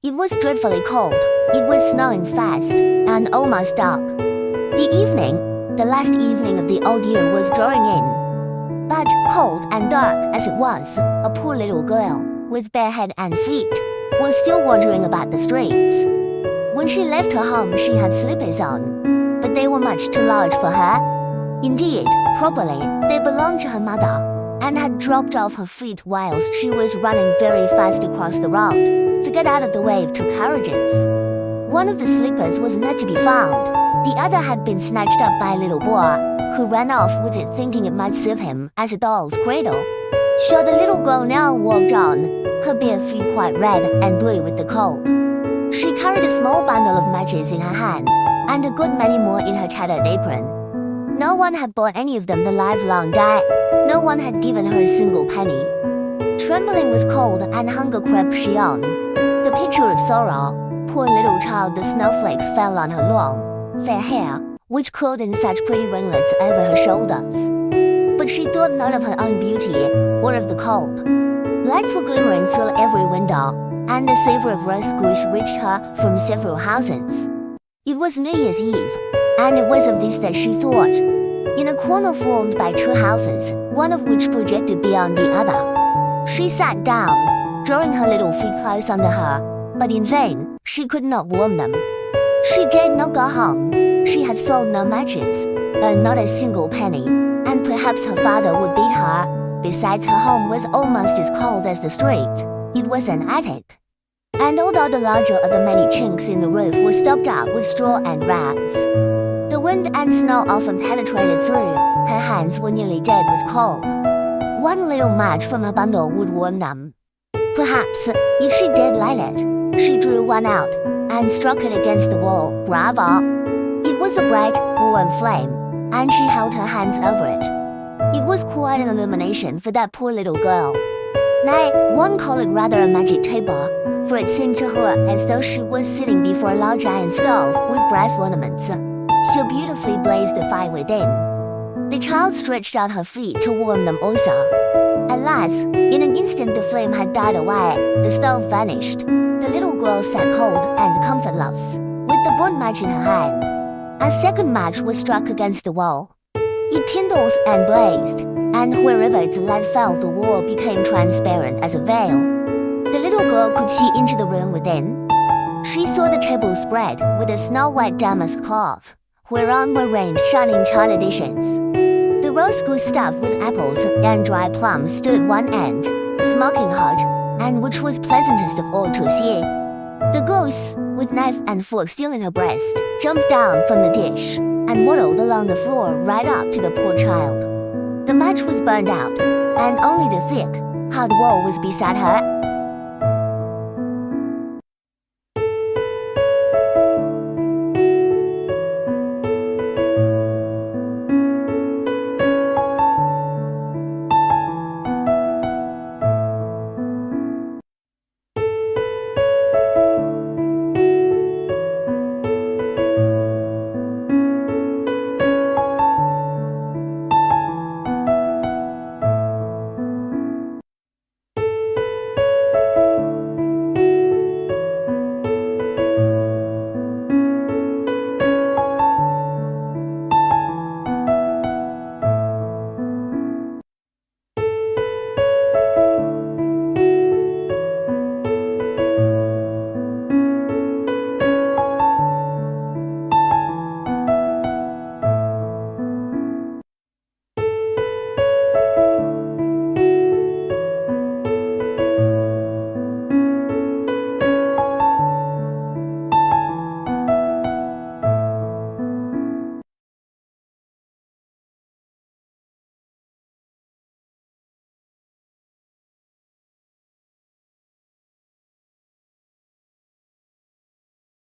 It was dreadfully cold, it was snowing fast, and almost dark. The last evening of the old year was drawing in. But, cold and dark as it was, a poor little girl, with bare head and feet, was still wandering about the streets. When she left her home she had slippers on, but they were much too large for her. Indeed, probably, they belonged to her mother, and had dropped off her feet whilst she was running very fast across the road, to get out of the way of two carriages. One of the slippers was not to be found, the other had been snatched up by a little boy, who ran off with it thinking it might serve him as a doll's cradle. So the little girl now walked on, her bare feet quite red and blue with the cold. She carried a small bundle of matches in her hand, and a good many more in her tattered apron. No one had bought any of them the livelong day, no one had given her a single penny. Trembling with cold and hunger crept she on, the picture of sorrow. Poor little child, the snowflakes fell on her long, fair hair, which curled in such pretty ringlets over her shoulders. But she thought not of her own beauty, or of the cold. Lights were glimmering through every window, and the savor of roast goose reached her from several houses. It was New Year's Eve, and it was of this that she thought. In a corner formed by two houses, one of which projected beyond the other, she sat down, drawing her little feet close under her, but in vain, she could not warm them. She dared not go home, she had sold no matches, earned not a single penny, and perhaps her father would beat her. Besides, her home was almost as cold as the street. It was an attic. And although the larger of the many chinks in the roof was stopped up with straw and rags, the wind and snow often penetrated through, her hands were nearly dead with cold. One little match from her bundle would warm them. Perhaps, if she dared light it, she drew one out, and struck it against the wall. Bravo! It was a bright, warm flame, and she held her hands over it. It was quite an illumination for that poor little girl. Nay, one called it rather a magic table, for it seemed to her as though she was sitting before a large iron stove with brass ornaments. So beautifully blazed the fire within. The child stretched out her feet to warm them also. Alas, in an instant the flame had died away, the stove vanished. The little girl sat cold and comfortless, with the burnt match in her hand. A second match was struck against the wall. It kindled and blazed, and wherever its light fell the wall became transparent as a veil. The little girl could see into the room within. She saw the table spread with a snow-white damask cloth, whereon were ranged shining china dishes. The roast goose stuffed with apples and dry plums stood at one end, smoking hot, and which was pleasantest of all to see. The goose, with knife and fork still in her breast, jumped down from the dish, and waddled along the floor right up to the poor child. The match was burned out, and only the thick, hard wall was beside her.